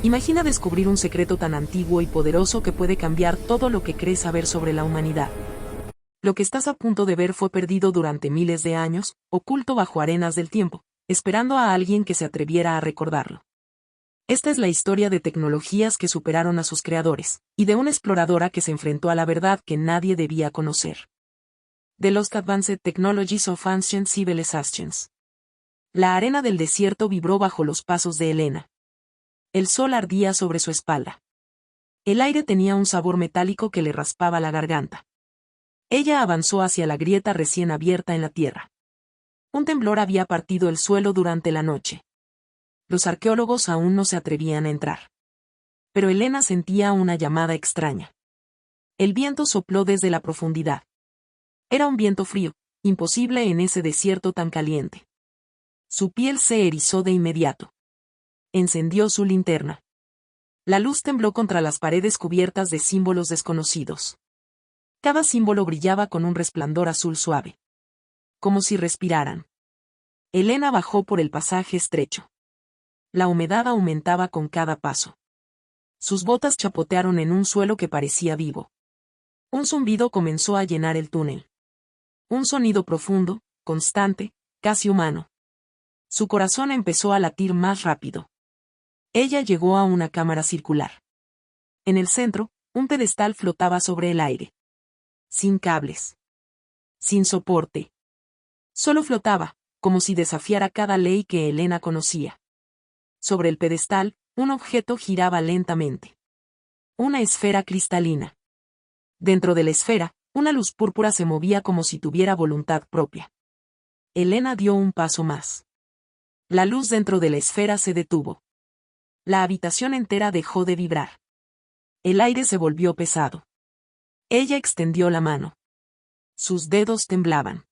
Imagina descubrir un secreto tan antiguo y poderoso que puede cambiar todo lo que crees saber sobre la humanidad. Lo que estás a punto de ver fue perdido durante miles de años, oculto bajo arenas del tiempo, esperando a alguien que se atreviera a recordarlo. Esta es la historia de tecnologías que superaron a sus creadores, y de una exploradora que se enfrentó a la verdad que nadie debía conocer. The Lost Advanced Technologies of Ancient Civilizations. La arena del desierto vibró bajo los pasos de Elena. El sol ardía sobre su espalda. El aire tenía un sabor metálico que le raspaba la garganta. Ella avanzó hacia la grieta recién abierta en la tierra. Un temblor había partido el suelo durante la noche. Los arqueólogos aún no se atrevían a entrar. Pero Elena sentía una llamada extraña. El viento sopló desde la profundidad. Era un viento frío, imposible en ese desierto tan caliente. Su piel se erizó de inmediato. Encendió su linterna. La luz tembló contra las paredes cubiertas de símbolos desconocidos. Cada símbolo brillaba con un resplandor azul suave. Como si respiraran. Elena bajó por el pasaje estrecho. La humedad aumentaba con cada paso. Sus botas chapotearon en un suelo que parecía vivo. Un zumbido comenzó a llenar el túnel. Un sonido profundo, constante, casi humano. Su corazón empezó a latir más rápido. Ella llegó a una cámara circular. En el centro, un pedestal flotaba sobre el aire. Sin cables. Sin soporte. Solo flotaba, como si desafiara cada ley que Elena conocía. Sobre el pedestal, un objeto giraba lentamente. Una esfera cristalina. Dentro de la esfera, una luz púrpura se movía como si tuviera voluntad propia. Elena dio un paso más. La luz dentro de la esfera se detuvo. La habitación entera dejó de vibrar. El aire se volvió pesado. Ella extendió la mano. Sus dedos temblaban.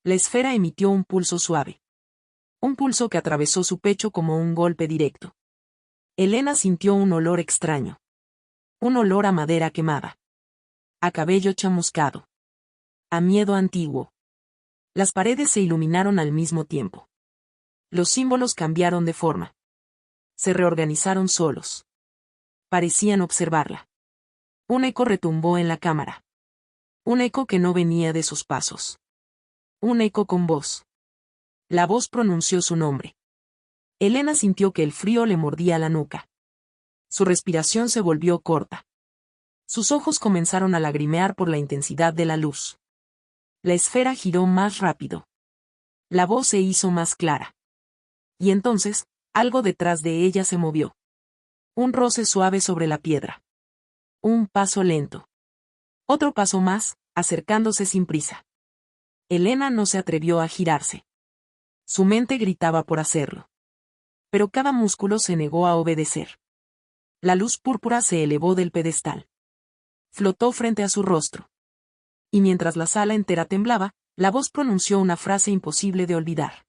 La esfera emitió un pulso suave. Un pulso que atravesó su pecho como un golpe directo. Elena sintió un olor extraño. Un olor a madera quemada. A cabello chamuscado. A miedo antiguo. Las paredes se iluminaron al mismo tiempo. Los símbolos cambiaron de forma. Se reorganizaron solos. Parecían observarla. Un eco retumbó en la cámara. Un eco que no venía de sus pasos. Un eco con voz. La voz pronunció su nombre. Elena sintió que el frío le mordía la nuca. Su respiración se volvió corta. Sus ojos comenzaron a lagrimear por la intensidad de la luz. La esfera giró más rápido. La voz se hizo más clara. Y entonces, algo detrás de ella se movió. Un roce suave sobre la piedra. Un paso lento. Otro paso más, acercándose sin prisa. Elena no se atrevió a girarse. Su mente gritaba por hacerlo. Pero cada músculo se negó a obedecer. La luz púrpura se elevó del pedestal. Flotó frente a su rostro. Y mientras la sala entera temblaba, la voz pronunció una frase imposible de olvidar.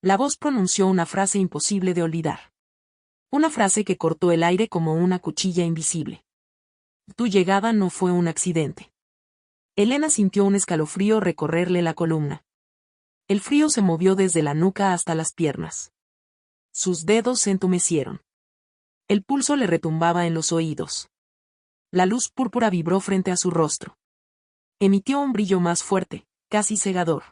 La voz pronunció una frase imposible de olvidar. Una frase que cortó el aire como una cuchilla invisible. Tu llegada no fue un accidente. Elena sintió un escalofrío recorrerle la columna. El frío se movió desde la nuca hasta las piernas. Sus dedos se entumecieron. El pulso le retumbaba en los oídos. La luz púrpura vibró frente a su rostro. Emitió un brillo más fuerte, casi cegador.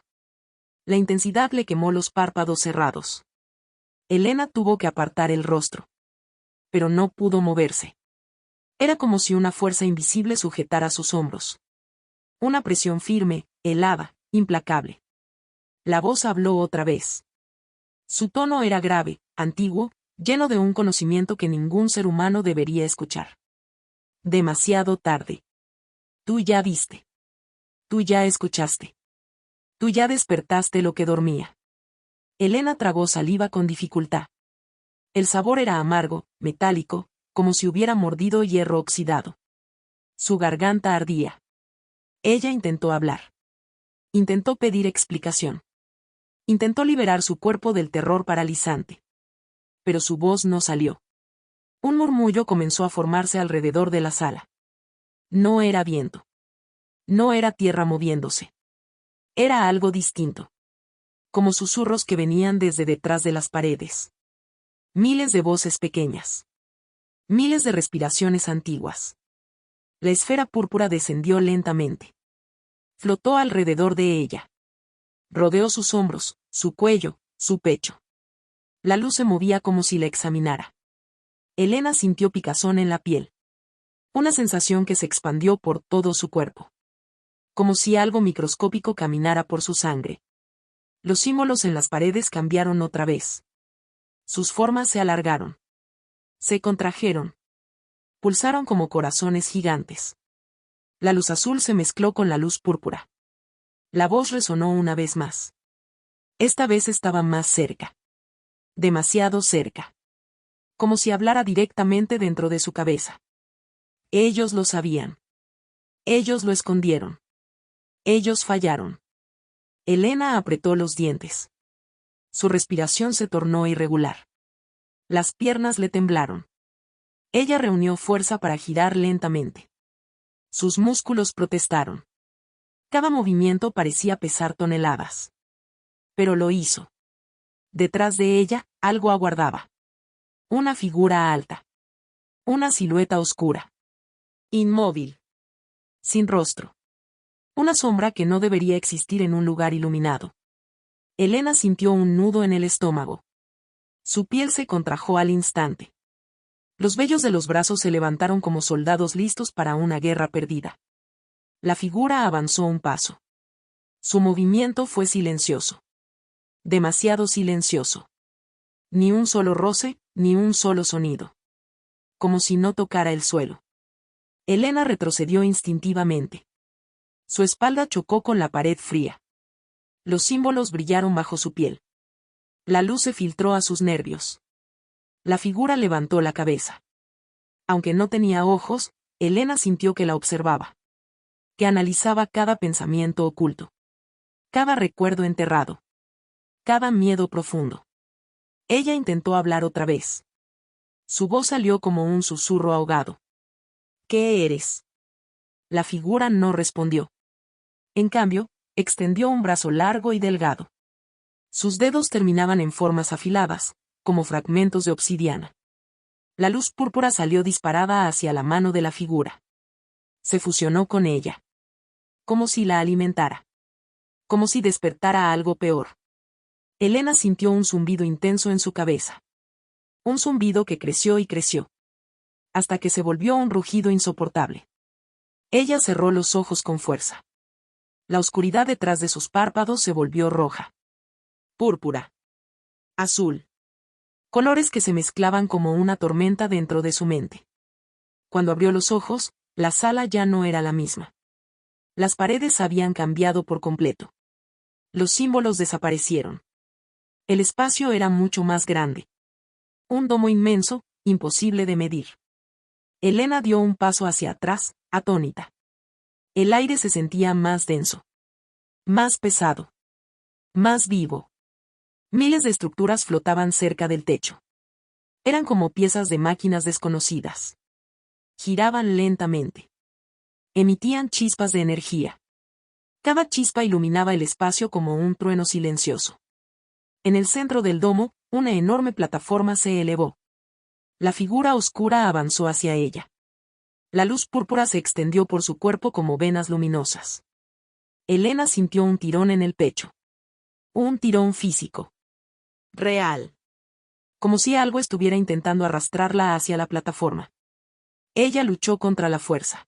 La intensidad le quemó los párpados cerrados. Elena tuvo que apartar el rostro. Pero no pudo moverse. Era como si una fuerza invisible sujetara sus hombros. Una presión firme, helada, implacable. La voz habló otra vez. Su tono era grave, antiguo, lleno de un conocimiento que ningún ser humano debería escuchar. Demasiado tarde. Tú ya viste. Tú ya escuchaste. Tú ya despertaste lo que dormía. Elena tragó saliva con dificultad. El sabor era amargo, metálico, como si hubiera mordido hierro oxidado. Su garganta ardía. Ella intentó hablar. Intentó pedir explicación. Intentó liberar su cuerpo del terror paralizante. Pero su voz no salió. Un murmullo comenzó a formarse alrededor de la sala. No era viento. No era tierra moviéndose. Era algo distinto. Como susurros que venían desde detrás de las paredes. Miles de voces pequeñas. Miles de respiraciones antiguas. La esfera púrpura descendió lentamente. Flotó alrededor de ella. Rodeó sus hombros, su cuello, su pecho. La luz se movía como si la examinara. Elena sintió picazón en la piel. Una sensación que se expandió por todo su cuerpo. Como si algo microscópico caminara por su sangre. Los símbolos en las paredes cambiaron otra vez. Sus formas se alargaron. Se contrajeron. Pulsaron como corazones gigantes. La luz azul se mezcló con la luz púrpura. La voz resonó una vez más. Esta vez estaba más cerca. Demasiado cerca. Como si hablara directamente dentro de su cabeza. Ellos lo sabían. Ellos lo escondieron. Ellos fallaron. Elena apretó los dientes. Su respiración se tornó irregular. Las piernas le temblaron. Ella reunió fuerza para girar lentamente. Sus músculos protestaron. Cada movimiento parecía pesar toneladas. Pero lo hizo. Detrás de ella, algo aguardaba. Una figura alta. Una silueta oscura. Inmóvil. Sin rostro. Una sombra que no debería existir en un lugar iluminado. Elena sintió un nudo en el estómago. Su piel se contrajo al instante. Los vellos de los brazos se levantaron como soldados listos para una guerra perdida. La figura avanzó un paso. Su movimiento fue silencioso. Demasiado silencioso. Ni un solo roce, ni un solo sonido. Como si no tocara el suelo. Elena retrocedió instintivamente. Su espalda chocó con la pared fría. Los símbolos brillaron bajo su piel. La luz se filtró a sus nervios. La figura levantó la cabeza. Aunque no tenía ojos, Elena sintió que la observaba. Que analizaba cada pensamiento oculto. Cada recuerdo enterrado. Cada miedo profundo. Ella intentó hablar otra vez. Su voz salió como un susurro ahogado. ¿Qué eres? La figura no respondió. En cambio, extendió un brazo largo y delgado. Sus dedos terminaban en formas afiladas, como fragmentos de obsidiana. La luz púrpura salió disparada hacia la mano de la figura. Se fusionó con ella. Como si la alimentara. Como si despertara algo peor. Elena sintió un zumbido intenso en su cabeza. Un zumbido que creció y creció. Hasta que se volvió un rugido insoportable. Ella cerró los ojos con fuerza. La oscuridad detrás de sus párpados se volvió roja. Púrpura. Azul. Colores que se mezclaban como una tormenta dentro de su mente. Cuando abrió los ojos, la sala ya no era la misma. Las paredes habían cambiado por completo. Los símbolos desaparecieron. El espacio era mucho más grande. Un domo inmenso, imposible de medir. Elena dio un paso hacia atrás, atónita. El aire se sentía más denso. Más pesado. Más vivo. Miles de estructuras flotaban cerca del techo. Eran como piezas de máquinas desconocidas. Giraban lentamente. Emitían chispas de energía. Cada chispa iluminaba el espacio como un trueno silencioso. En el centro del domo, una enorme plataforma se elevó. La figura oscura avanzó hacia ella. La luz púrpura se extendió por su cuerpo como venas luminosas. Elena sintió un tirón en el pecho. Un tirón físico. Real. Como si algo estuviera intentando arrastrarla hacia la plataforma. Ella luchó contra la fuerza.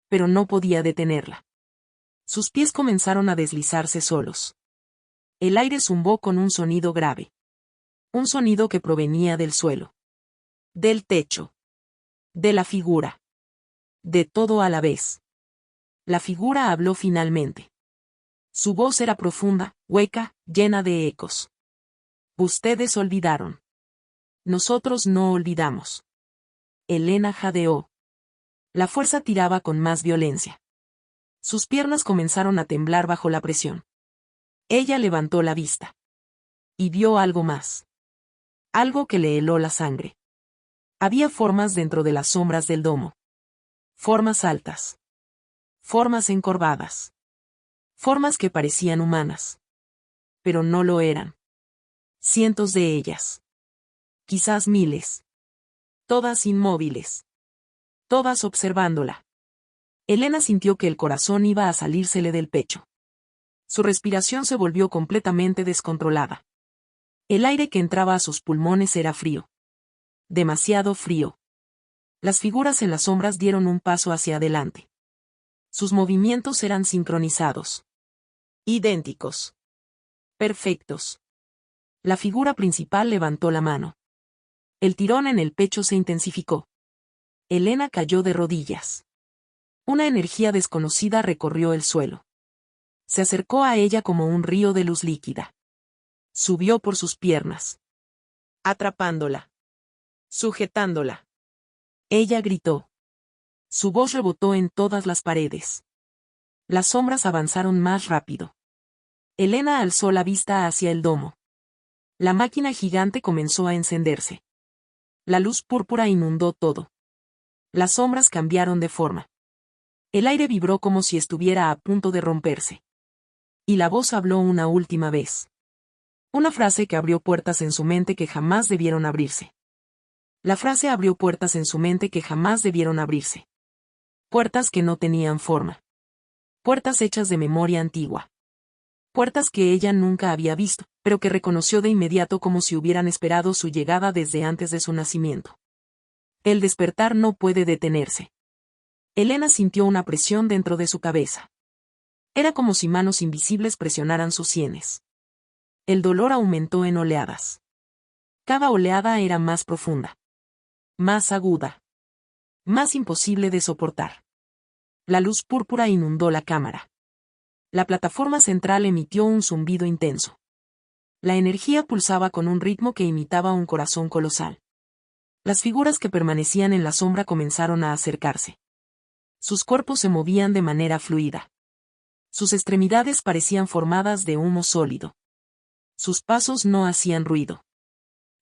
Pero no podía detenerla. Sus pies comenzaron a deslizarse solos. El aire zumbó con un sonido grave. Un sonido que provenía del suelo. Del techo. De la figura. De todo a la vez. La figura habló finalmente. Su voz era profunda, hueca, llena de ecos. Ustedes olvidaron. Nosotros no olvidamos. Elena jadeó. La fuerza tiraba con más violencia. Sus piernas comenzaron a temblar bajo la presión. Ella levantó la vista. Y vio algo más. Algo que le heló la sangre. Había formas dentro de las sombras del domo. Formas altas. Formas encorvadas. Formas que parecían humanas. Pero no lo eran. Cientos de ellas. Quizás miles. Todas inmóviles. Todas observándola. Elena sintió que el corazón iba a salírsele del pecho. Su respiración se volvió completamente descontrolada. El aire que entraba a sus pulmones era frío. Demasiado frío. Las figuras en las sombras dieron un paso hacia adelante. Sus movimientos eran sincronizados. Idénticos. Perfectos. La figura principal levantó la mano. El tirón en el pecho se intensificó. Elena cayó de rodillas. Una energía desconocida recorrió el suelo. Se acercó a ella como un río de luz líquida. Subió por sus piernas. Atrapándola. Sujetándola. Ella gritó. Su voz rebotó en todas las paredes. Las sombras avanzaron más rápido. Elena alzó la vista hacia el domo. La máquina gigante comenzó a encenderse. La luz púrpura inundó todo. Las sombras cambiaron de forma. El aire vibró como si estuviera a punto de romperse. Y la voz habló una última vez. Una frase que abrió puertas en su mente que jamás debieron abrirse. La frase abrió puertas en su mente que jamás debieron abrirse. Puertas que no tenían forma. Puertas hechas de memoria antigua. Puertas que ella nunca había visto, pero que reconoció de inmediato como si hubieran esperado su llegada desde antes de su nacimiento. El despertar no puede detenerse. Elena sintió una presión dentro de su cabeza. Era como si manos invisibles presionaran sus sienes. El dolor aumentó en oleadas. Cada oleada era más profunda. Más aguda. Más imposible de soportar. La luz púrpura inundó la cámara. La plataforma central emitió un zumbido intenso. La energía pulsaba con un ritmo que imitaba un corazón colosal. Las figuras que permanecían en la sombra comenzaron a acercarse. Sus cuerpos se movían de manera fluida. Sus extremidades parecían formadas de humo sólido. Sus pasos no hacían ruido.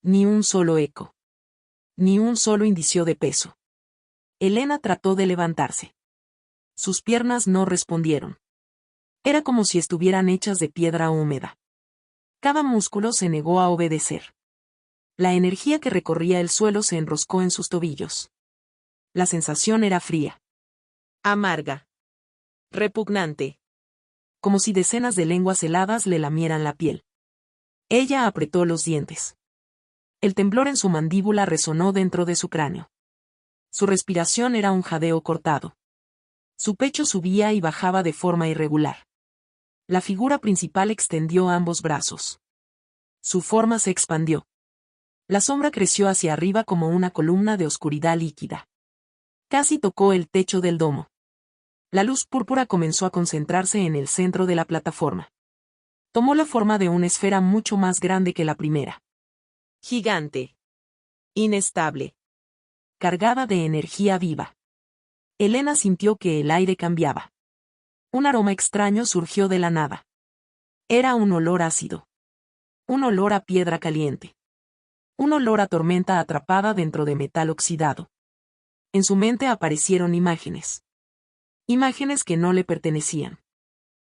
Ni un solo eco. Ni un solo indicio de peso. Elena trató de levantarse. Sus piernas no respondieron. Era como si estuvieran hechas de piedra húmeda. Cada músculo se negó a obedecer. La energía que recorría el suelo se enroscó en sus tobillos. La sensación era fría. Amarga. Repugnante. Como si decenas de lenguas heladas le lamieran la piel. Ella apretó los dientes. El temblor en su mandíbula resonó dentro de su cráneo. Su respiración era un jadeo cortado. Su pecho subía y bajaba de forma irregular. La figura principal extendió ambos brazos. Su forma se expandió. La sombra creció hacia arriba como una columna de oscuridad líquida. Casi tocó el techo del domo. La luz púrpura comenzó a concentrarse en el centro de la plataforma. Tomó la forma de una esfera mucho más grande que la primera. Gigante. Inestable. Cargada de energía viva. Elena sintió que el aire cambiaba. Un aroma extraño surgió de la nada. Era un olor ácido. Un olor a piedra caliente. Un olor a tormenta atrapada dentro de metal oxidado. En su mente aparecieron imágenes. Imágenes que no le pertenecían.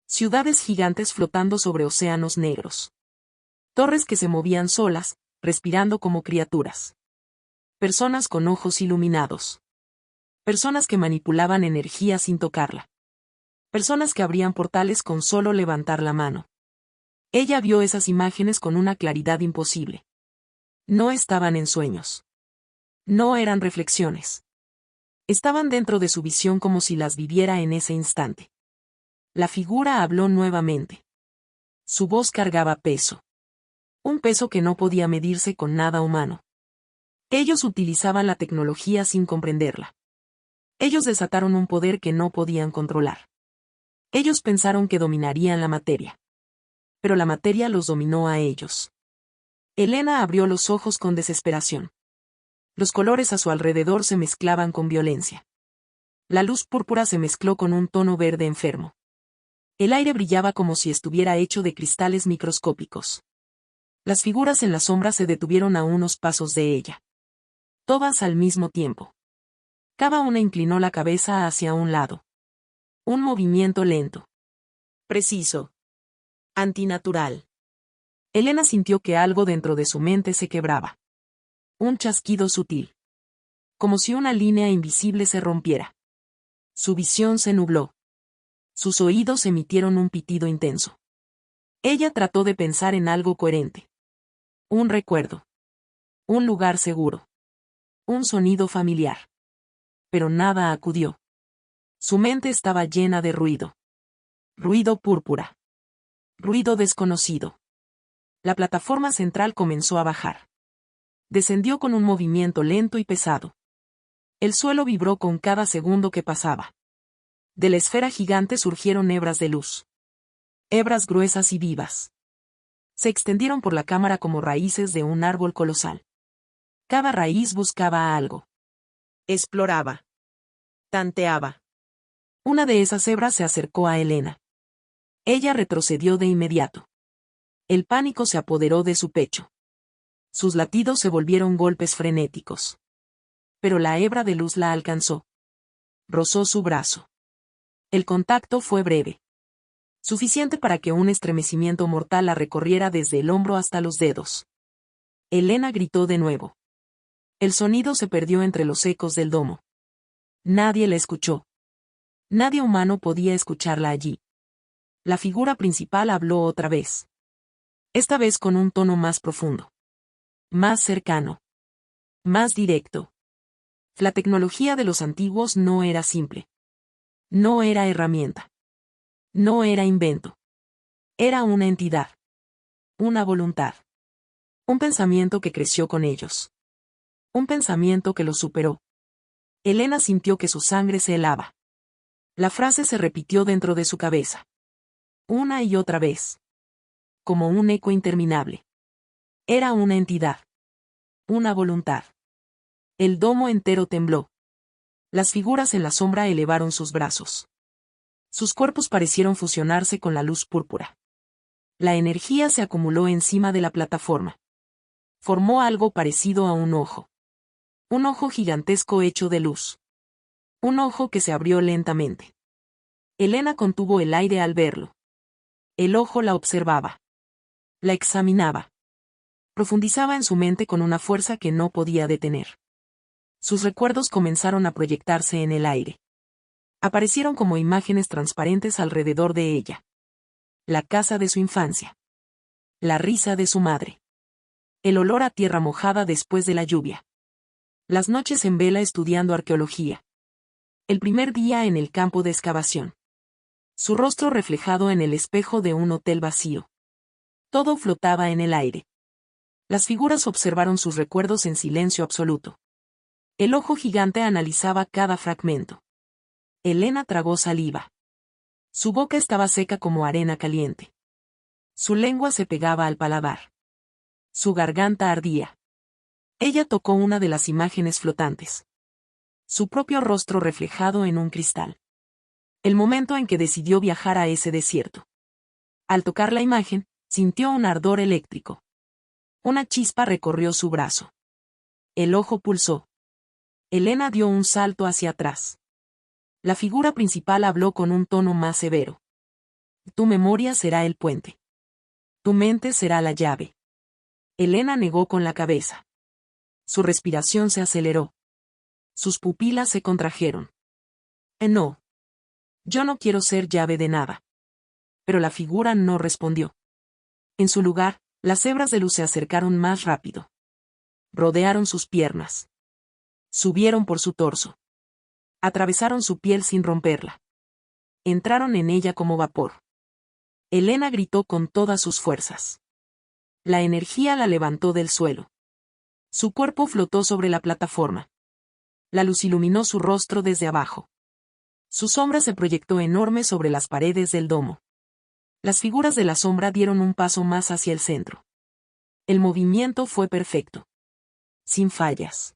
Ciudades gigantes flotando sobre océanos negros. Torres que se movían solas, respirando como criaturas. Personas con ojos iluminados. Personas que manipulaban energía sin tocarla. Personas que abrían portales con solo levantar la mano. Ella vio esas imágenes con una claridad imposible. No estaban en sueños. No eran reflexiones. Estaban dentro de su visión como si las viviera en ese instante. La figura habló nuevamente. Su voz cargaba peso. Un peso que no podía medirse con nada humano. Ellos utilizaban la tecnología sin comprenderla. Ellos desataron un poder que no podían controlar. Ellos pensaron que dominarían la materia. Pero la materia los dominó a ellos. Elena abrió los ojos con desesperación. Los colores a su alrededor se mezclaban con violencia. La luz púrpura se mezcló con un tono verde enfermo. El aire brillaba como si estuviera hecho de cristales microscópicos. Las figuras en la sombra se detuvieron a unos pasos de ella. Todas al mismo tiempo. Cada una inclinó la cabeza hacia un lado. Un movimiento lento. Preciso. Antinatural. Elena sintió que algo dentro de su mente se quebraba. Un chasquido sutil. como si una línea invisible se rompiera. Su visión se nubló. Sus oídos emitieron un pitido intenso. Ella trató de pensar en algo coherente. Un recuerdo. Un lugar seguro. Un sonido familiar. Pero nada acudió. Su mente estaba llena de ruido. Ruido púrpura. Ruido desconocido. La plataforma central comenzó a bajar. Descendió con un movimiento lento y pesado. El suelo vibró con cada segundo que pasaba. De la esfera gigante surgieron hebras de luz. Hebras gruesas y vivas. Se extendieron por la cámara como raíces de un árbol colosal. Cada raíz buscaba algo. Exploraba. Tanteaba. Una de esas hebras se acercó a Elena. Ella retrocedió de inmediato. El pánico se apoderó de su pecho. Sus latidos se volvieron golpes frenéticos. Pero la hebra de luz la alcanzó. Rozó su brazo. El contacto fue breve. Suficiente para que un estremecimiento mortal la recorriera desde el hombro hasta los dedos. Elena gritó de nuevo. El sonido se perdió entre los ecos del domo. Nadie la escuchó. Nadie humano podía escucharla allí. La figura principal habló otra vez. Esta vez con un tono más profundo. Más cercano. Más directo. La tecnología de los antiguos no era simple. No era herramienta. No era invento. Era una entidad. Una voluntad. Un pensamiento que creció con ellos. Un pensamiento que los superó. Elena sintió que su sangre se helaba. La frase se repitió dentro de su cabeza. Una y otra vez. Como un eco interminable. Era una entidad. Una voluntad. El domo entero tembló. Las figuras en la sombra elevaron sus brazos. Sus cuerpos parecieron fusionarse con la luz púrpura. La energía se acumuló encima de la plataforma. Formó algo parecido a un ojo. Un ojo gigantesco hecho de luz. Un ojo que se abrió lentamente. Elena contuvo el aire al verlo. El ojo la observaba. La examinaba. Profundizaba en su mente con una fuerza que no podía detener. Sus recuerdos comenzaron a proyectarse en el aire. Aparecieron como imágenes transparentes alrededor de ella. La casa de su infancia. La risa de su madre. El olor a tierra mojada después de la lluvia. Las noches en vela estudiando arqueología. El primer día en el campo de excavación. Su rostro reflejado en el espejo de un hotel vacío. Todo flotaba en el aire. Las figuras observaron sus recuerdos en silencio absoluto. El ojo gigante analizaba cada fragmento. Elena tragó saliva. Su boca estaba seca como arena caliente. Su lengua se pegaba al paladar. Su garganta ardía. Ella tocó una de las imágenes flotantes. Su propio rostro reflejado en un cristal. El momento en que decidió viajar a ese desierto. Al tocar la imagen, sintió un ardor eléctrico. Una chispa recorrió su brazo. El ojo pulsó. Elena dio un salto hacia atrás. La figura principal habló con un tono más severo. Tu memoria será el puente. Tu mente será la llave. Elena negó con la cabeza. Su respiración se aceleró. Sus pupilas se contrajeron. No. Yo no quiero ser llave de nada. Pero la figura no respondió. En su lugar, las hebras de luz se acercaron más rápido. Rodearon sus piernas. Subieron por su torso. Atravesaron su piel sin romperla. Entraron en ella como vapor. Elena gritó con todas sus fuerzas. La energía la levantó del suelo. Su cuerpo flotó sobre la plataforma. La luz iluminó su rostro desde abajo. Su sombra se proyectó enorme sobre las paredes del domo. Las figuras de la sombra dieron un paso más hacia el centro. El movimiento fue perfecto. Sin fallas.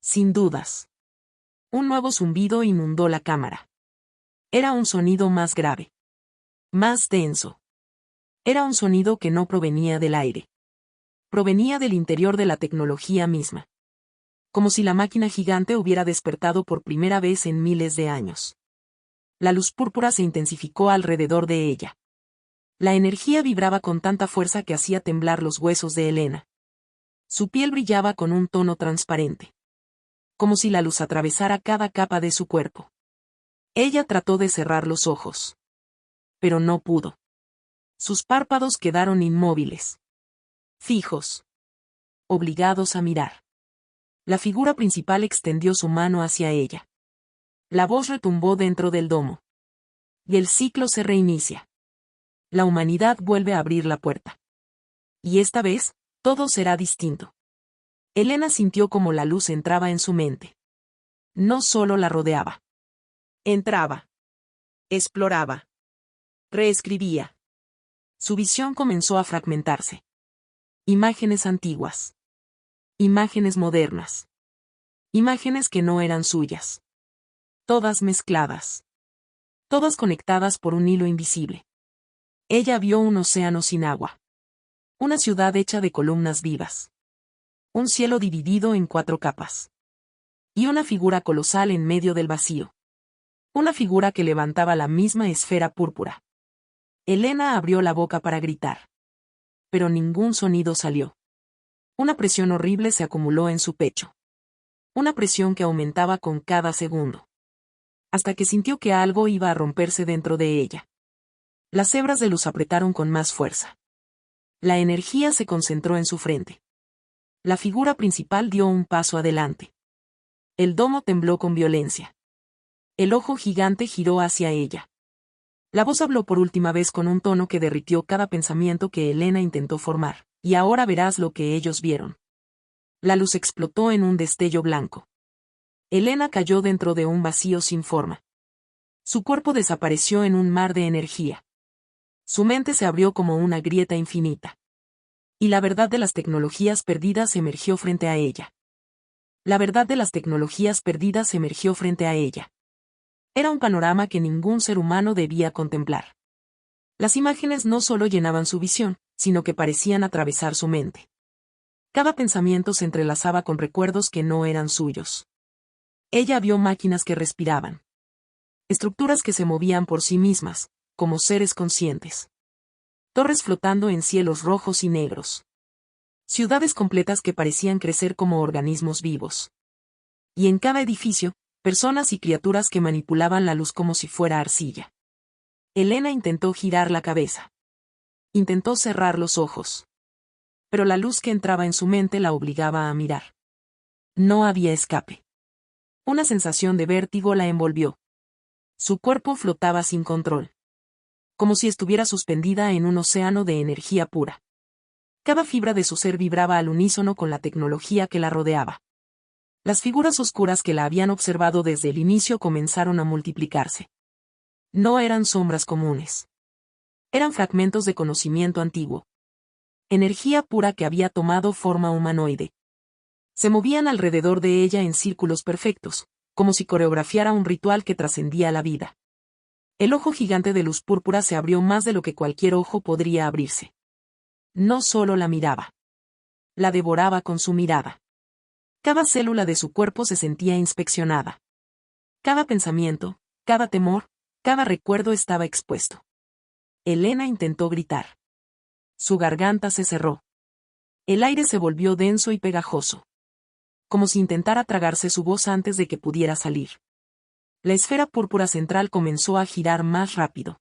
Sin dudas. Un nuevo zumbido inundó la cámara. Era un sonido más grave. Más denso. Era un sonido que no provenía del aire. Provenía del interior de la tecnología misma. Como si la máquina gigante hubiera despertado por primera vez en miles de años. La luz púrpura se intensificó alrededor de ella. La energía vibraba con tanta fuerza que hacía temblar los huesos de Elena. Su piel brillaba con un tono transparente. como si la luz atravesara cada capa de su cuerpo. Ella trató de cerrar los ojos. Pero no pudo. Sus párpados quedaron inmóviles. Fijos. Obligados a mirar. La figura principal extendió su mano hacia ella. La voz retumbó dentro del domo. Y el ciclo se reinicia. La humanidad vuelve a abrir la puerta. Y esta vez, todo será distinto. Elena sintió como la luz entraba en su mente. No solo la rodeaba. Entraba. Exploraba. Reescribía. Su visión comenzó a fragmentarse. Imágenes antiguas. Imágenes modernas. Imágenes que no eran suyas. Todas mezcladas. Todas conectadas por un hilo invisible. Ella vio un océano sin agua. Una ciudad hecha de columnas vivas. Un cielo dividido en 4 capas. Y una figura colosal en medio del vacío. Una figura que levantaba la misma esfera púrpura. Elena abrió la boca para gritar. Pero ningún sonido salió. Una presión horrible se acumuló en su pecho. Una presión que aumentaba con cada segundo. Hasta que sintió que algo iba a romperse dentro de ella. Las hebras de luz apretaron con más fuerza. La energía se concentró en su frente. La figura principal dio un paso adelante. El domo tembló con violencia. El ojo gigante giró hacia ella. La voz habló por última vez con un tono que derritió cada pensamiento que Elena intentó formar, y ahora verás lo que ellos vieron. La luz explotó en un destello blanco. Elena cayó dentro de un vacío sin forma. Su cuerpo desapareció en un mar de energía. Su mente se abrió como una grieta infinita. Y la verdad de las tecnologías perdidas emergió frente a ella. La verdad de las tecnologías perdidas emergió frente a ella. Era un panorama que ningún ser humano debía contemplar. Las imágenes no solo llenaban su visión, sino que parecían atravesar su mente. Cada pensamiento se entrelazaba con recuerdos que no eran suyos. Ella vio máquinas que respiraban. Estructuras que se movían por sí mismas, como seres conscientes. Torres flotando en cielos rojos y negros. Ciudades completas que parecían crecer como organismos vivos. Y en cada edificio, personas y criaturas que manipulaban la luz como si fuera arcilla. Elena intentó girar la cabeza. Intentó cerrar los ojos. Pero la luz que entraba en su mente la obligaba a mirar. No había escape. Una sensación de vértigo la envolvió. Su cuerpo flotaba sin control. Como si estuviera suspendida en un océano de energía pura. Cada fibra de su ser vibraba al unísono con la tecnología que la rodeaba. Las figuras oscuras que la habían observado desde el inicio comenzaron a multiplicarse. No eran sombras comunes. Eran fragmentos de conocimiento antiguo. Energía pura que había tomado forma humanoide. Se movían alrededor de ella en círculos perfectos, como si coreografiara un ritual que trascendía la vida. El ojo gigante de luz púrpura se abrió más de lo que cualquier ojo podría abrirse. No solo la miraba. La devoraba con su mirada. Cada célula de su cuerpo se sentía inspeccionada. Cada pensamiento, cada temor, cada recuerdo estaba expuesto. Elena intentó gritar. Su garganta se cerró. El aire se volvió denso y pegajoso. Como si intentara tragarse su voz antes de que pudiera salir. La esfera púrpura central comenzó a girar más rápido.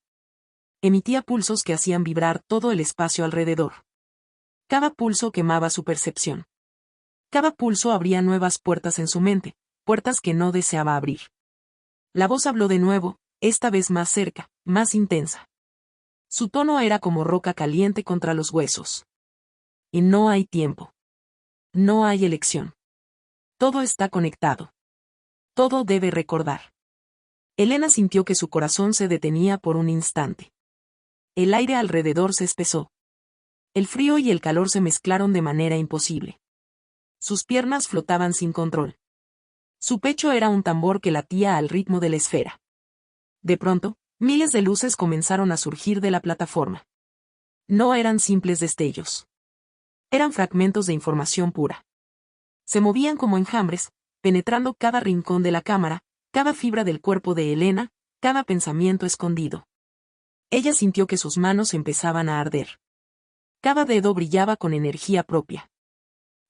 Emitía pulsos que hacían vibrar todo el espacio alrededor. Cada pulso quemaba su percepción. Cada pulso abría nuevas puertas en su mente, puertas que no deseaba abrir. La voz habló de nuevo, esta vez más cerca, más intensa. Su tono era como roca caliente contra los huesos. Y no hay tiempo. No hay elección. Todo está conectado. Todo debe recordar. Elena sintió que su corazón se detenía por un instante. El aire alrededor se espesó. El frío y el calor se mezclaron de manera imposible. Sus piernas flotaban sin control. Su pecho era un tambor que latía al ritmo de la esfera. De pronto, miles de luces comenzaron a surgir de la plataforma. No eran simples destellos. Eran fragmentos de información pura. Se movían como enjambres, penetrando cada rincón de la cámara, cada fibra del cuerpo de Elena, cada pensamiento escondido. Ella sintió que sus manos empezaban a arder. Cada dedo brillaba con energía propia.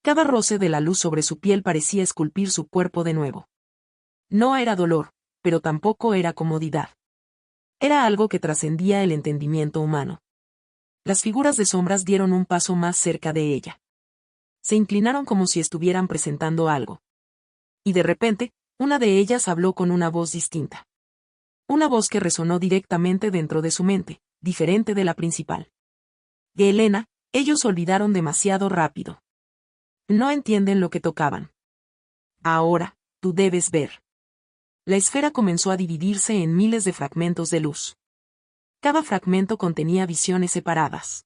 Cada roce de la luz sobre su piel parecía esculpir su cuerpo de nuevo. No era dolor, pero tampoco era comodidad. Era algo que trascendía el entendimiento humano. Las figuras de sombras dieron un paso más cerca de ella. Se inclinaron como si estuvieran presentando algo. Y de repente, una de ellas habló con una voz distinta. Una voz que resonó directamente dentro de su mente, diferente de la principal. Helena, ellos olvidaron demasiado rápido. No entienden lo que tocaban. Ahora, tú debes ver. La esfera comenzó a dividirse en miles de fragmentos de luz. Cada fragmento contenía visiones separadas.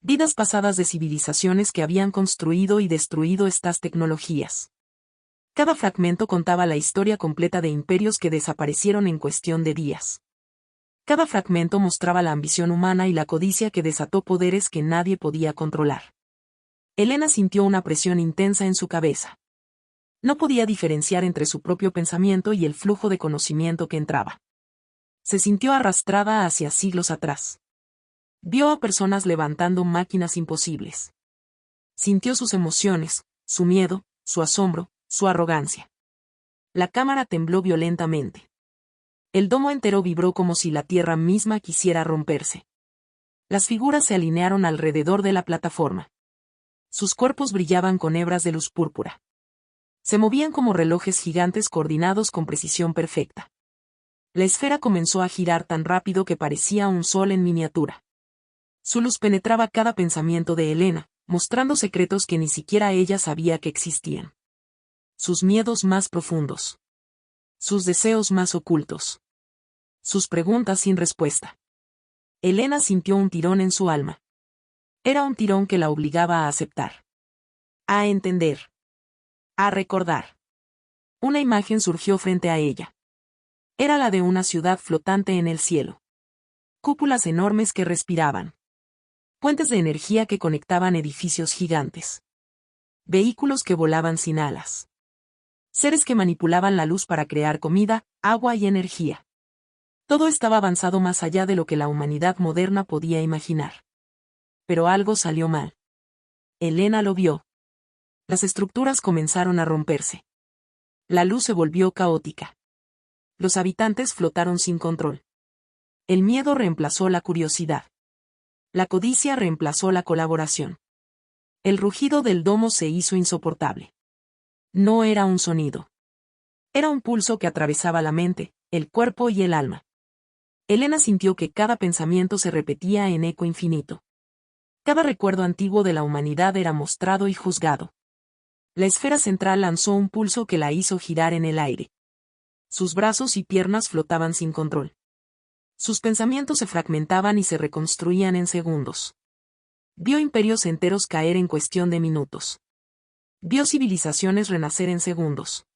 Vidas pasadas de civilizaciones que habían construido y destruido estas tecnologías. Cada fragmento contaba la historia completa de imperios que desaparecieron en cuestión de días. Cada fragmento mostraba la ambición humana y la codicia que desató poderes que nadie podía controlar. Helena sintió una presión intensa en su cabeza. No podía diferenciar entre su propio pensamiento y el flujo de conocimiento que entraba. Se sintió arrastrada hacia siglos atrás. Vio a personas levantando máquinas imposibles. Sintió sus emociones, su miedo, su asombro, su arrogancia. La cámara tembló violentamente. El domo entero vibró como si la tierra misma quisiera romperse. Las figuras se alinearon alrededor de la plataforma. Sus cuerpos brillaban con hebras de luz púrpura. Se movían como relojes gigantes coordinados con precisión perfecta. La esfera comenzó a girar tan rápido que parecía un sol en miniatura. Su luz penetraba cada pensamiento de Helena, mostrando secretos que ni siquiera ella sabía que existían. Sus miedos más profundos. Sus deseos más ocultos. Sus preguntas sin respuesta. Helena sintió un tirón en su alma. Era un tirón que la obligaba a aceptar. A entender. A recordar. Una imagen surgió frente a ella. Era la de una ciudad flotante en el cielo. Cúpulas enormes que respiraban. Puentes de energía que conectaban edificios gigantes. Vehículos que volaban sin alas. Seres que manipulaban la luz para crear comida, agua y energía. Todo estaba avanzado más allá de lo que la humanidad moderna podía imaginar. Pero algo salió mal. Helena lo vio. Las estructuras comenzaron a romperse. La luz se volvió caótica. Los habitantes flotaron sin control. El miedo reemplazó la curiosidad. La codicia reemplazó la colaboración. El rugido del domo se hizo insoportable. No era un sonido. Era un pulso que atravesaba la mente, el cuerpo y el alma. Helena sintió que cada pensamiento se repetía en eco infinito. Cada recuerdo antiguo de la humanidad era mostrado y juzgado. La esfera central lanzó un pulso que la hizo girar en el aire. Sus brazos y piernas flotaban sin control. Sus pensamientos se fragmentaban y se reconstruían en segundos. Vio imperios enteros caer en cuestión de minutos. Vio civilizaciones renacer en segundos.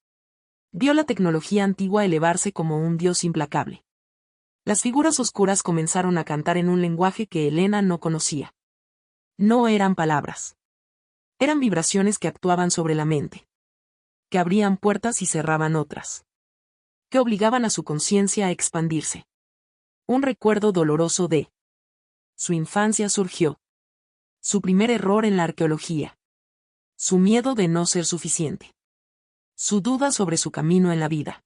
Vio la tecnología antigua elevarse como un dios implacable. Las figuras oscuras comenzaron a cantar en un lenguaje que Helena no conocía. No eran palabras. Eran vibraciones que actuaban sobre la mente. Que abrían puertas y cerraban otras. Que obligaban a su conciencia a expandirse. Un recuerdo doloroso de su infancia surgió. Su primer error en la arqueología. Su miedo de no ser suficiente. Su duda sobre su camino en la vida.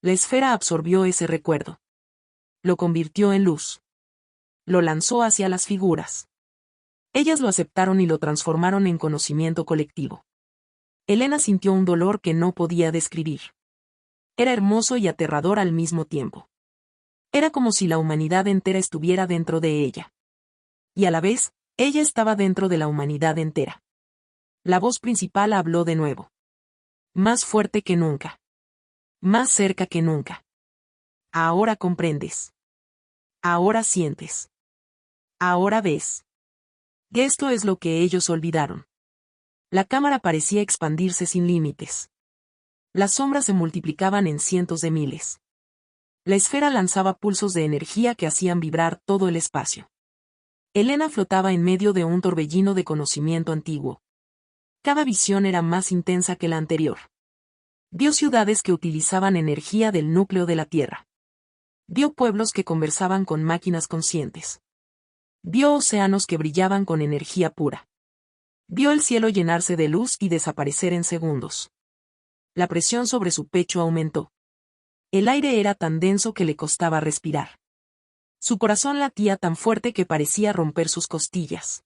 La esfera absorbió ese recuerdo. Lo convirtió en luz. Lo lanzó hacia las figuras. Ellas lo aceptaron y lo transformaron en conocimiento colectivo. Helena sintió un dolor que no podía describir. Era hermoso y aterrador al mismo tiempo. Era como si la humanidad entera estuviera dentro de ella. Y a la vez, ella estaba dentro de la humanidad entera. La voz principal habló de nuevo. Más fuerte que nunca. Más cerca que nunca. Ahora comprendes. Ahora sientes. Ahora ves. Esto es lo que ellos olvidaron. La cámara parecía expandirse sin límites. Las sombras se multiplicaban en cientos de miles. La esfera lanzaba pulsos de energía que hacían vibrar todo el espacio. Helena flotaba en medio de un torbellino de conocimiento antiguo. Cada visión era más intensa que la anterior. Vio ciudades que utilizaban energía del núcleo de la Tierra. Vio pueblos que conversaban con máquinas conscientes. Vio océanos que brillaban con energía pura. Vio el cielo llenarse de luz y desaparecer en segundos. La presión sobre su pecho aumentó. El aire era tan denso que le costaba respirar. Su corazón latía tan fuerte que parecía romper sus costillas.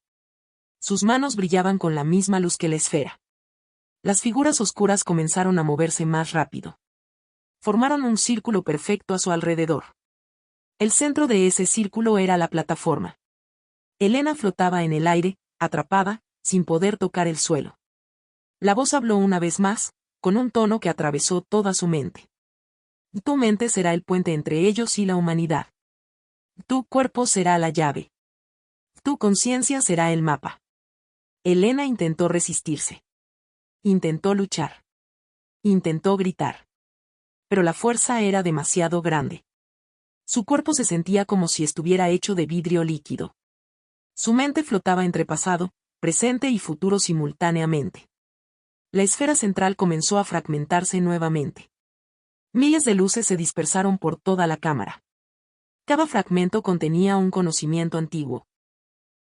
Sus manos brillaban con la misma luz que la esfera. Las figuras oscuras comenzaron a moverse más rápido. Formaron un círculo perfecto a su alrededor. El centro de ese círculo era la plataforma. Elena flotaba en el aire, atrapada, sin poder tocar el suelo. La voz habló una vez más, con un tono que atravesó toda su mente. Tu mente será el puente entre ellos y la humanidad. Tu cuerpo será la llave. Tu conciencia será el mapa. Elena intentó resistirse. Intentó luchar. Intentó gritar. Pero la fuerza era demasiado grande. Su cuerpo se sentía como si estuviera hecho de vidrio líquido. Su mente flotaba entre pasado, presente y futuro simultáneamente. La esfera central comenzó a fragmentarse nuevamente. Miles de luces se dispersaron por toda la cámara. Cada fragmento contenía un conocimiento antiguo.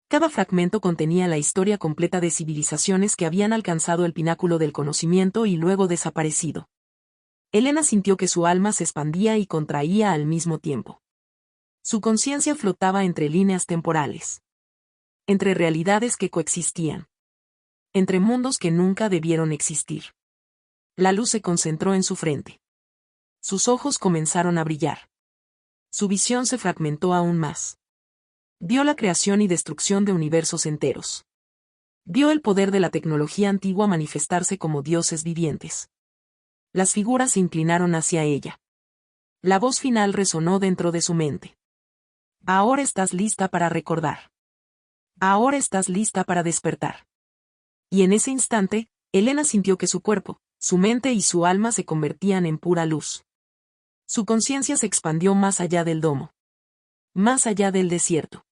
Cada fragmento contenía la historia completa de civilizaciones que habían alcanzado el pináculo del conocimiento y luego desaparecido. Elena sintió que su alma se expandía y contraía al mismo tiempo. Su conciencia flotaba entre líneas temporales. Entre realidades que coexistían. Entre mundos que nunca debieron existir. La luz se concentró en su frente. Sus ojos comenzaron a brillar. Su visión se fragmentó aún más. Vio la creación y destrucción de universos enteros. Vio el poder de la tecnología antigua manifestarse como dioses vivientes. Las figuras se inclinaron hacia ella. La voz final resonó dentro de su mente. Ahora estás lista para recordar. Ahora estás lista para despertar. Y en ese instante, Elena sintió que su cuerpo, su mente y su alma se convertían en pura luz. Su conciencia se expandió más allá del domo. Más allá del desierto.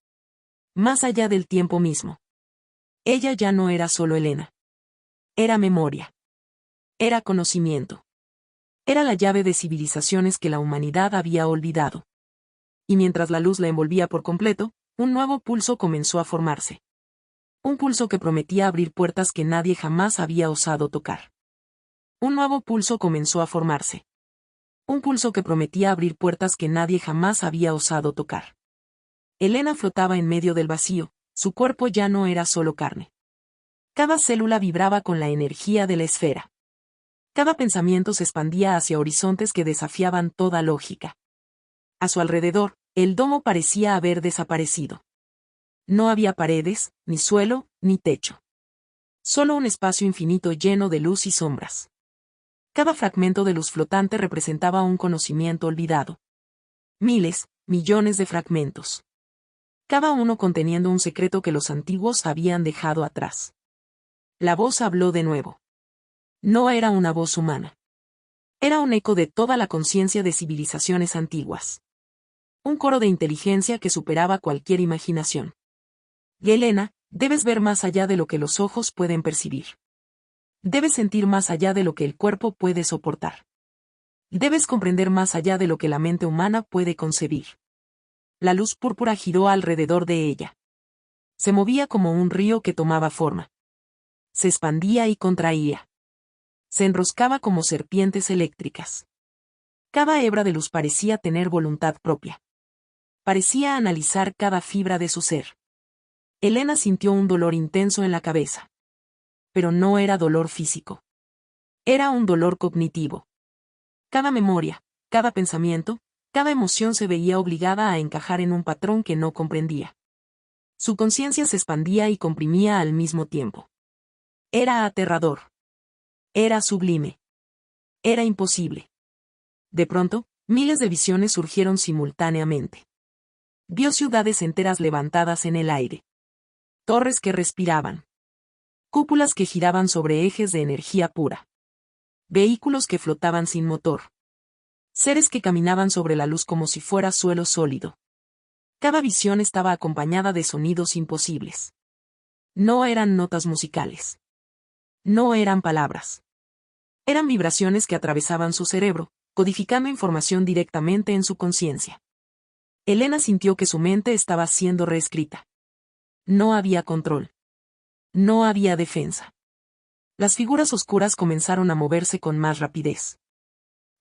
Más allá del tiempo mismo. Ella ya no era solo Elena. Era memoria. Era conocimiento. Era la llave de civilizaciones que la humanidad había olvidado. Y mientras la luz la envolvía por completo, un nuevo pulso comenzó a formarse. Un pulso que prometía abrir puertas que nadie jamás había osado tocar. Un nuevo pulso comenzó a formarse. Un pulso que prometía abrir puertas que nadie jamás había osado tocar. Elena flotaba en medio del vacío, su cuerpo ya no era solo carne. Cada célula vibraba con la energía de la esfera. Cada pensamiento se expandía hacia horizontes que desafiaban toda lógica. A su alrededor, el domo parecía haber desaparecido. No había paredes, ni suelo, ni techo. Solo un espacio infinito lleno de luz y sombras. Cada fragmento de luz flotante representaba un conocimiento olvidado. Miles, millones de fragmentos. Cada uno conteniendo un secreto que los antiguos habían dejado atrás. La voz habló de nuevo. No era una voz humana. Era un eco de toda la conciencia de civilizaciones antiguas. Un coro de inteligencia que superaba cualquier imaginación. Y Elena, debes ver más allá de lo que los ojos pueden percibir. Debes sentir más allá de lo que el cuerpo puede soportar. Debes comprender más allá de lo que la mente humana puede concebir. La luz púrpura giró alrededor de ella. Se movía como un río que tomaba forma. Se expandía y contraía. Se enroscaba como serpientes eléctricas. Cada hebra de luz parecía tener voluntad propia. Parecía analizar cada fibra de su ser. Elena sintió un dolor intenso en la cabeza. Pero no era dolor físico. Era un dolor cognitivo. Cada memoria, cada pensamiento, cada emoción se veía obligada a encajar en un patrón que no comprendía. Su conciencia se expandía y comprimía al mismo tiempo. Era aterrador. Era sublime. Era imposible. De pronto, miles de visiones surgieron simultáneamente. Vio ciudades enteras levantadas en el aire. Torres que respiraban. Cúpulas que giraban sobre ejes de energía pura. Vehículos que flotaban sin motor. Seres que caminaban sobre la luz como si fuera suelo sólido. Cada visión estaba acompañada de sonidos imposibles. No eran notas musicales. No eran palabras. Eran vibraciones que atravesaban su cerebro, codificando información directamente en su conciencia. Elena sintió que su mente estaba siendo reescrita. No había control. No había defensa. Las figuras oscuras comenzaron a moverse con más rapidez.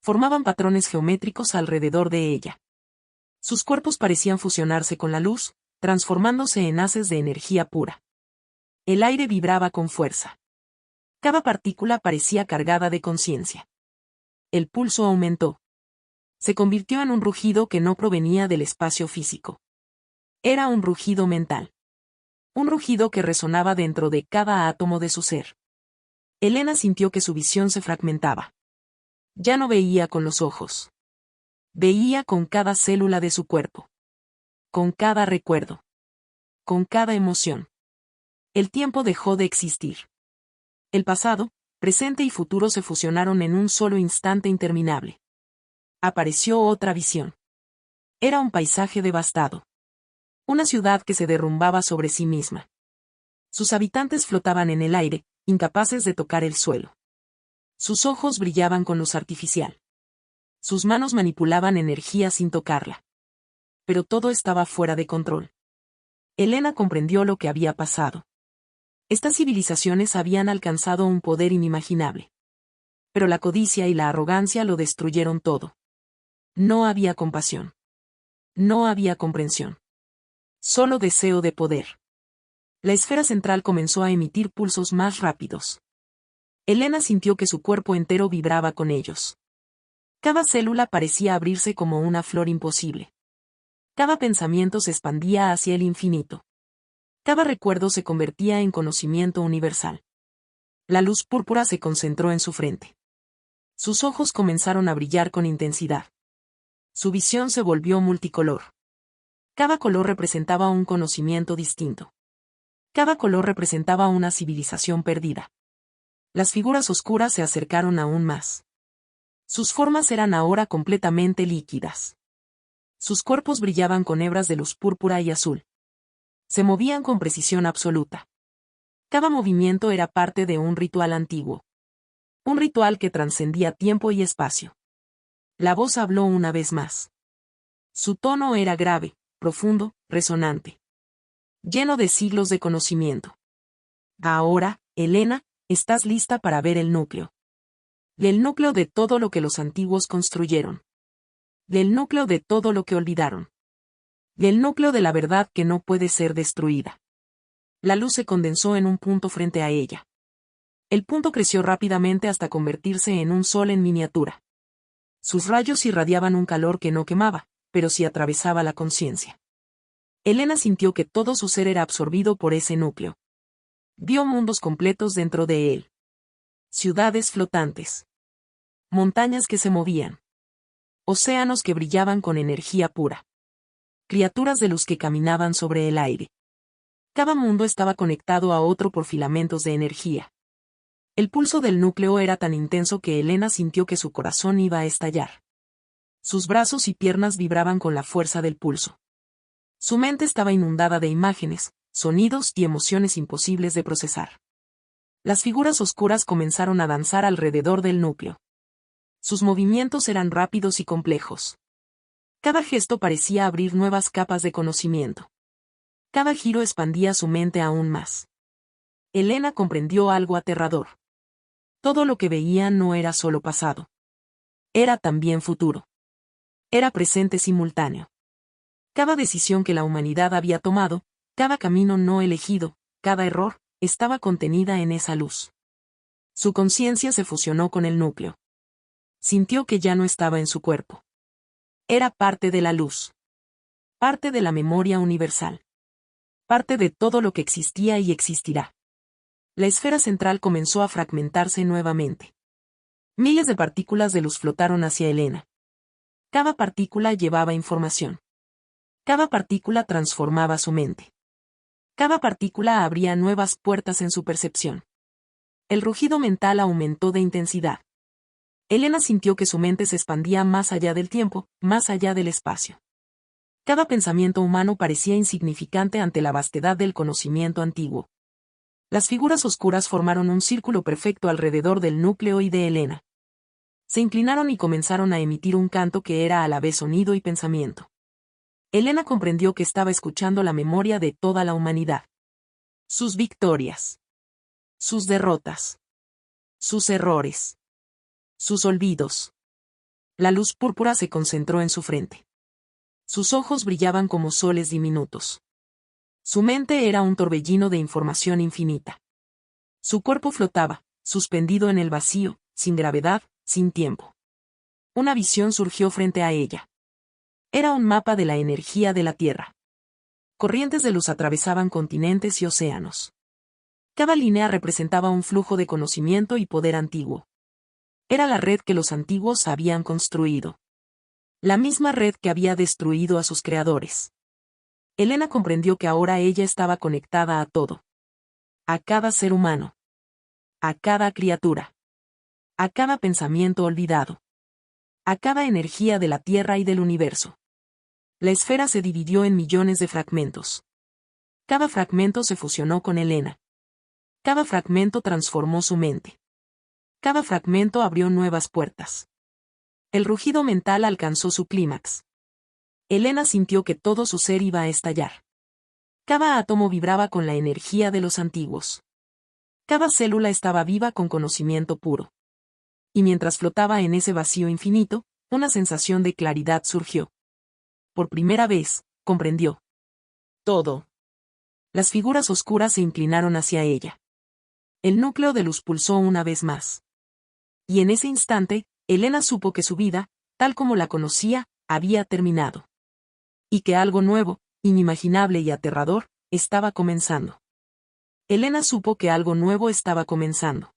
Formaban patrones geométricos alrededor de ella. Sus cuerpos parecían fusionarse con la luz, transformándose en haces de energía pura. El aire vibraba con fuerza. Cada partícula parecía cargada de conciencia. El pulso aumentó. Se convirtió en un rugido que no provenía del espacio físico. Era un rugido mental. Un rugido que resonaba dentro de cada átomo de su ser. Elena sintió que su visión se fragmentaba. Ya no veía con los ojos. Veía con cada célula de su cuerpo. Con cada recuerdo. Con cada emoción. El tiempo dejó de existir. El pasado, presente y futuro se fusionaron en un solo instante interminable. Apareció otra visión. Era un paisaje devastado. Una ciudad que se derrumbaba sobre sí misma. Sus habitantes flotaban en el aire, incapaces de tocar el suelo. Sus ojos brillaban con luz artificial. Sus manos manipulaban energía sin tocarla. Pero todo estaba fuera de control. Elena comprendió lo que había pasado. Estas civilizaciones habían alcanzado un poder inimaginable. Pero la codicia y la arrogancia lo destruyeron todo. No había compasión. No había comprensión. Solo deseo de poder. La esfera central comenzó a emitir pulsos más rápidos. Elena sintió que su cuerpo entero vibraba con ellos. Cada célula parecía abrirse como una flor imposible. Cada pensamiento se expandía hacia el infinito. Cada recuerdo se convertía en conocimiento universal. La luz púrpura se concentró en su frente. Sus ojos comenzaron a brillar con intensidad. Su visión se volvió multicolor. Cada color representaba un conocimiento distinto. Cada color representaba una civilización perdida. Las figuras oscuras se acercaron aún más. Sus formas eran ahora completamente líquidas. Sus cuerpos brillaban con hebras de luz púrpura y azul. Se movían con precisión absoluta. Cada movimiento era parte de un ritual antiguo. Un ritual que trascendía tiempo y espacio. La voz habló una vez más. Su tono era grave, profundo, resonante. Lleno de siglos de conocimiento. Ahora, Elena, estás lista para ver el núcleo. El núcleo de todo lo que los antiguos construyeron. Del núcleo de todo lo que olvidaron. Del núcleo de la verdad que no puede ser destruida. La luz se condensó en un punto frente a ella. El punto creció rápidamente hasta convertirse en un sol en miniatura. Sus rayos irradiaban un calor que no quemaba, pero sí atravesaba la conciencia. Elena sintió que todo su ser era absorbido por ese núcleo. Vio mundos completos dentro de él. Ciudades flotantes. Montañas que se movían. Océanos que brillaban con energía pura. Criaturas de luz que caminaban sobre el aire. Cada mundo estaba conectado a otro por filamentos de energía. El pulso del núcleo era tan intenso que Elena sintió que su corazón iba a estallar. Sus brazos y piernas vibraban con la fuerza del pulso. Su mente estaba inundada de imágenes, sonidos y emociones imposibles de procesar. Las figuras oscuras comenzaron a danzar alrededor del núcleo. Sus movimientos eran rápidos y complejos. Cada gesto parecía abrir nuevas capas de conocimiento. Cada giro expandía su mente aún más. Elena comprendió algo aterrador. Todo lo que veía no era solo pasado. Era también futuro. Era presente simultáneo. Cada decisión que la humanidad había tomado, cada camino no elegido, cada error, estaba contenida en esa luz. Su conciencia se fusionó con el núcleo. Sintió que ya no estaba en su cuerpo. Era parte de la luz. Parte de la memoria universal. Parte de todo lo que existía y existirá. La esfera central comenzó a fragmentarse nuevamente. Miles de partículas de luz flotaron hacia Elena. Cada partícula llevaba información. Cada partícula transformaba su mente. Cada partícula abría nuevas puertas en su percepción. El rugido mental aumentó de intensidad. Elena sintió que su mente se expandía más allá del tiempo, más allá del espacio. Cada pensamiento humano parecía insignificante ante la vastedad del conocimiento antiguo. Las figuras oscuras formaron un círculo perfecto alrededor del núcleo y de Elena. Se inclinaron y comenzaron a emitir un canto que era a la vez sonido y pensamiento. Elena comprendió que estaba escuchando la memoria de toda la humanidad. Sus victorias. Sus derrotas. Sus errores. Sus olvidos. La luz púrpura se concentró en su frente. Sus ojos brillaban como soles diminutos. Su mente era un torbellino de información infinita. Su cuerpo flotaba, suspendido en el vacío, sin gravedad, sin tiempo. Una visión surgió frente a ella. Era un mapa de la energía de la Tierra. Corrientes de luz atravesaban continentes y océanos. Cada línea representaba un flujo de conocimiento y poder antiguo. Era la red que los antiguos habían construido. La misma red que había destruido a sus creadores. Elena comprendió que ahora ella estaba conectada a todo. A cada ser humano. A cada criatura. A cada pensamiento olvidado. A cada energía de la Tierra y del universo. La esfera se dividió en millones de fragmentos. Cada fragmento se fusionó con Elena. Cada fragmento transformó su mente. Cada fragmento abrió nuevas puertas. El rugido mental alcanzó su clímax. Elena sintió que todo su ser iba a estallar. Cada átomo vibraba con la energía de los antiguos. Cada célula estaba viva con conocimiento puro. Y mientras flotaba en ese vacío infinito, una sensación de claridad surgió. Por primera vez, comprendió. Todo. Las figuras oscuras se inclinaron hacia ella. El núcleo de luz pulsó una vez más. Y en ese instante, Elena supo que su vida, tal como la conocía, había terminado. Y que algo nuevo, inimaginable y aterrador, estaba comenzando. Elena supo que algo nuevo estaba comenzando.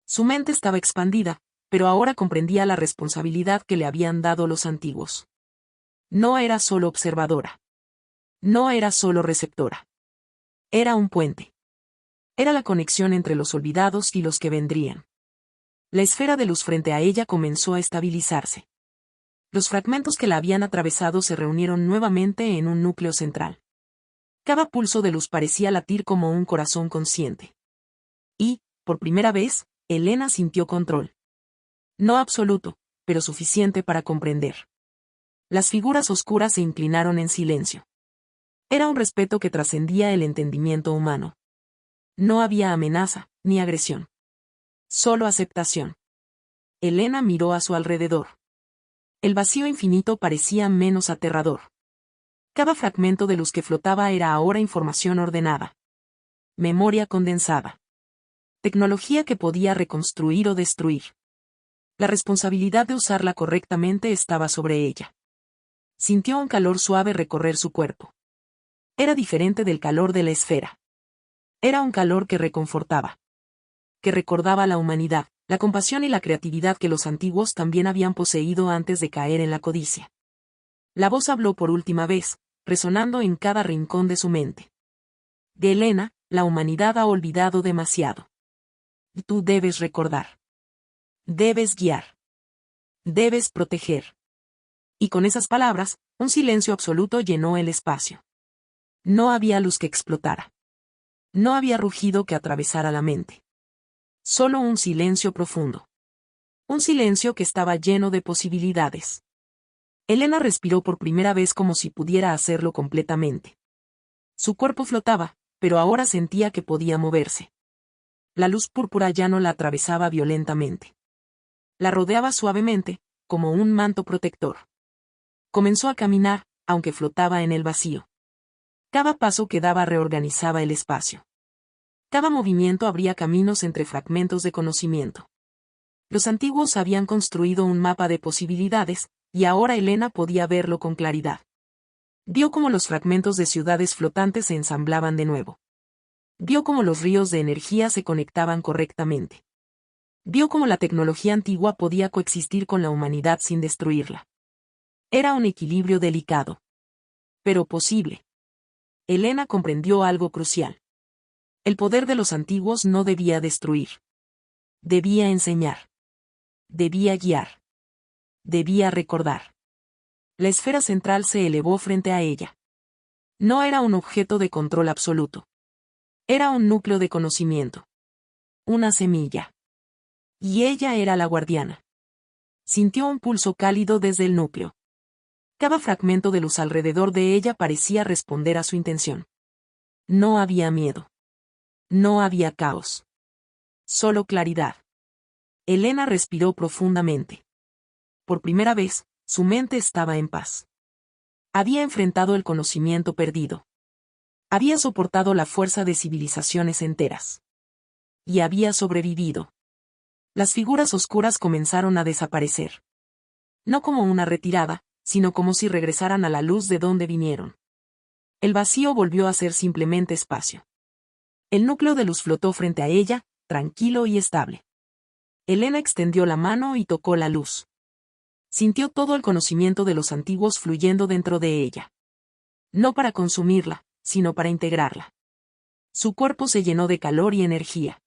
Su mente estaba expandida, pero ahora comprendía la responsabilidad que le habían dado los antiguos. No era solo observadora. No era solo receptora. Era un puente. Era la conexión entre los olvidados y los que vendrían. La esfera de luz frente a ella comenzó a estabilizarse. Los fragmentos que la habían atravesado se reunieron nuevamente en un núcleo central. Cada pulso de luz parecía latir como un corazón consciente. Y, por primera vez, Elena sintió control. No absoluto, pero suficiente para comprender. Las figuras oscuras se inclinaron en silencio. Era un respeto que trascendía el entendimiento humano. No había amenaza, ni agresión. Solo aceptación. Elena miró a su alrededor. El vacío infinito parecía menos aterrador. Cada fragmento de luz que flotaba era ahora información ordenada. Memoria condensada. Tecnología que podía reconstruir o destruir. La responsabilidad de usarla correctamente estaba sobre ella. Sintió un calor suave recorrer su cuerpo. Era diferente del calor de la esfera. Era un calor que reconfortaba. Que recordaba la humanidad, la compasión y la creatividad que los antiguos también habían poseído antes de caer en la codicia. La voz habló por última vez, resonando en cada rincón de su mente. De Elena, la humanidad ha olvidado demasiado. Tú debes recordar. Debes guiar. Debes proteger. Y con esas palabras, un silencio absoluto llenó el espacio. No había luz que explotara. No había rugido que atravesara la mente. Solo un silencio profundo. Un silencio que estaba lleno de posibilidades. Elena respiró por primera vez como si pudiera hacerlo completamente. Su cuerpo flotaba, pero ahora sentía que podía moverse. La luz púrpura ya no la atravesaba violentamente. La rodeaba suavemente, como un manto protector. Comenzó a caminar, aunque flotaba en el vacío. Cada paso que daba reorganizaba el espacio. Cada movimiento abría caminos entre fragmentos de conocimiento. Los antiguos habían construido un mapa de posibilidades, y ahora Elena podía verlo con claridad. Vio cómo los fragmentos de ciudades flotantes se ensamblaban de nuevo. Vio cómo los ríos de energía se conectaban correctamente. Vio cómo la tecnología antigua podía coexistir con la humanidad sin destruirla. Era un equilibrio delicado. Pero posible. Elena comprendió algo crucial. El poder de los antiguos no debía destruir. Debía enseñar. Debía guiar. Debía recordar. La esfera central se elevó frente a ella. No era un objeto de control absoluto. Era un núcleo de conocimiento. Una semilla. Y ella era la guardiana. Sintió un pulso cálido desde el núcleo. Cada fragmento de luz alrededor de ella parecía responder a su intención. No había miedo. No había caos. solo claridad. Elena respiró profundamente. Por primera vez, su mente estaba en paz. Había enfrentado el conocimiento perdido. Había soportado la fuerza de civilizaciones enteras. Y había sobrevivido. Las figuras oscuras comenzaron a desaparecer. No como una retirada, sino como si regresaran a la luz de donde vinieron. El vacío volvió a ser simplemente espacio. El núcleo de luz flotó frente a ella, tranquilo y estable. Elena extendió la mano y tocó la luz. Sintió todo el conocimiento de los antiguos fluyendo dentro de ella. No para consumirla, sino para integrarla. Su cuerpo se llenó de calor y energía.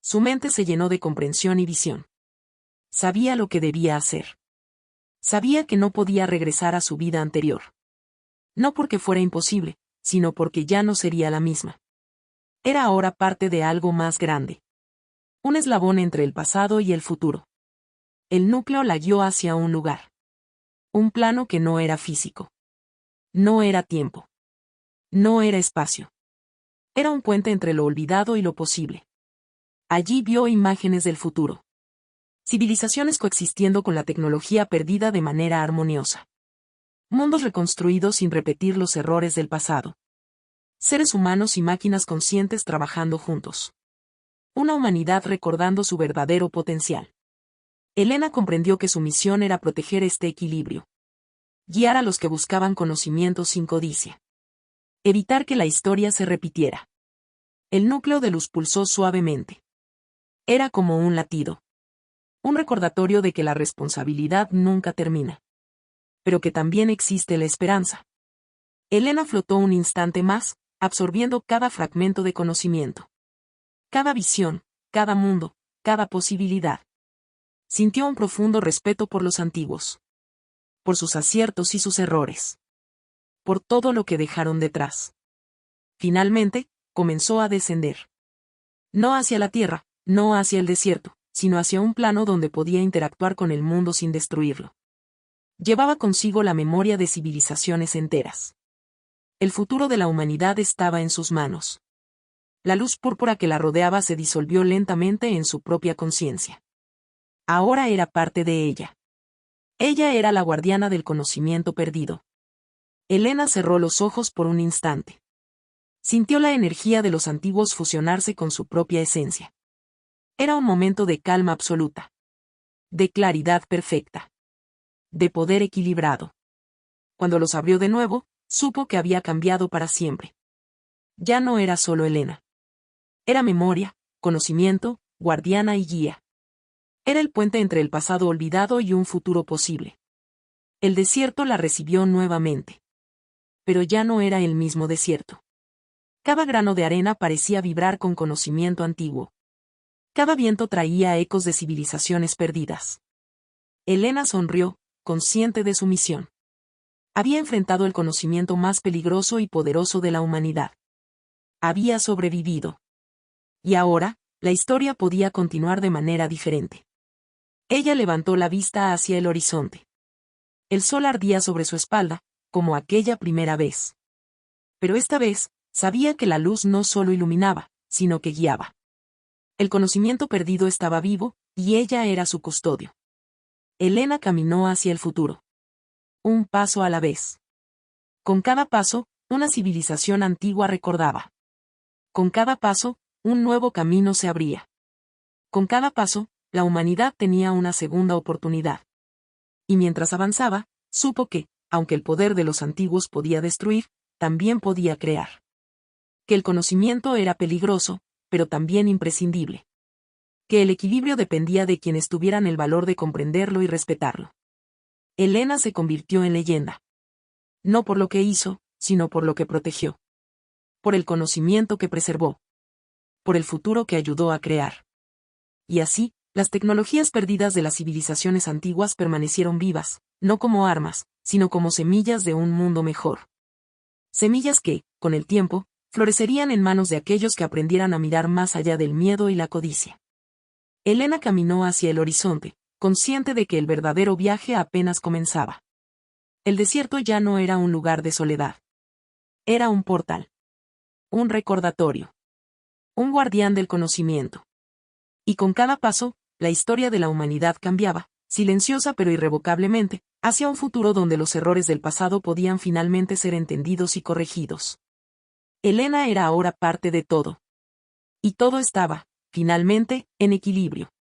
Su mente se llenó de comprensión y visión. Sabía lo que debía hacer. Sabía que no podía regresar a su vida anterior. No porque fuera imposible, sino porque ya no sería la misma. Era ahora parte de algo más grande. Un eslabón entre el pasado y el futuro. El núcleo la guió hacia un lugar. Un plano que no era físico. No era tiempo. No era espacio. Era un puente entre lo olvidado y lo posible. Allí vio imágenes del futuro. Civilizaciones coexistiendo con la tecnología perdida de manera armoniosa. Mundos reconstruidos sin repetir los errores del pasado. Seres humanos y máquinas conscientes trabajando juntos. Una humanidad recordando su verdadero potencial. Elena comprendió que su misión era proteger este equilibrio. Guiar a los que buscaban conocimiento sin codicia. Evitar que la historia se repitiera. El núcleo de luz pulsó suavemente. Era como un latido. Un recordatorio de que la responsabilidad nunca termina. Pero que también existe la esperanza. Elena flotó un instante más, absorbiendo cada fragmento de conocimiento. Cada visión, cada mundo, cada posibilidad. Sintió un profundo respeto por los antiguos. Por sus aciertos y sus errores. Por todo lo que dejaron detrás. Finalmente, comenzó a descender. No hacia la tierra, no hacia el desierto, sino hacia un plano donde podía interactuar con el mundo sin destruirlo. Llevaba consigo la memoria de civilizaciones enteras. El futuro de la humanidad estaba en sus manos. La luz púrpura que la rodeaba se disolvió lentamente en su propia conciencia. Ahora era parte de ella. Ella era la guardiana del conocimiento perdido. Elena cerró los ojos por un instante. Sintió la energía de los antiguos fusionarse con su propia esencia. Era un momento de calma absoluta. De claridad perfecta. De poder equilibrado. Cuando los abrió de nuevo, supo que había cambiado para siempre. Ya no era solo Elena. Era memoria, conocimiento, guardiana y guía. Era el puente entre el pasado olvidado y un futuro posible. El desierto la recibió nuevamente. Pero ya no era el mismo desierto. Cada grano de arena parecía vibrar con conocimiento antiguo. Cada viento traía ecos de civilizaciones perdidas. Elena sonrió, consciente de su misión. Había enfrentado el conocimiento más peligroso y poderoso de la humanidad. Había sobrevivido. Y ahora, la historia podía continuar de manera diferente. Ella levantó la vista hacia el horizonte. El sol ardía sobre su espalda, como aquella primera vez. Pero esta vez, sabía que la luz no solo iluminaba, sino que guiaba. El conocimiento perdido estaba vivo, y ella era su custodio. Elena caminó hacia el futuro. Un paso a la vez. Con cada paso, una civilización antigua recordaba. Con cada paso, un nuevo camino se abría. Con cada paso, la humanidad tenía una segunda oportunidad. Y mientras avanzaba, supo que, aunque el poder de los antiguos podía destruir, también podía crear. Que el conocimiento era peligroso, pero también imprescindible. Que el equilibrio dependía de quienes tuvieran el valor de comprenderlo y respetarlo. Elena se convirtió en leyenda. No por lo que hizo, sino por lo que protegió. Por el conocimiento que preservó. Por el futuro que ayudó a crear. Y así, las tecnologías perdidas de las civilizaciones antiguas permanecieron vivas, no como armas, sino como semillas de un mundo mejor. Semillas que, con el tiempo, florecerían en manos de aquellos que aprendieran a mirar más allá del miedo y la codicia. Elena caminó hacia el horizonte, consciente de que el verdadero viaje apenas comenzaba. El desierto ya no era un lugar de soledad. Era un portal. Un recordatorio. Un guardián del conocimiento. Y con cada paso, la historia de la humanidad cambiaba, silenciosa pero irrevocablemente, hacia un futuro donde los errores del pasado podían finalmente ser entendidos y corregidos. Elena era ahora parte de todo. Y todo estaba, finalmente, en equilibrio.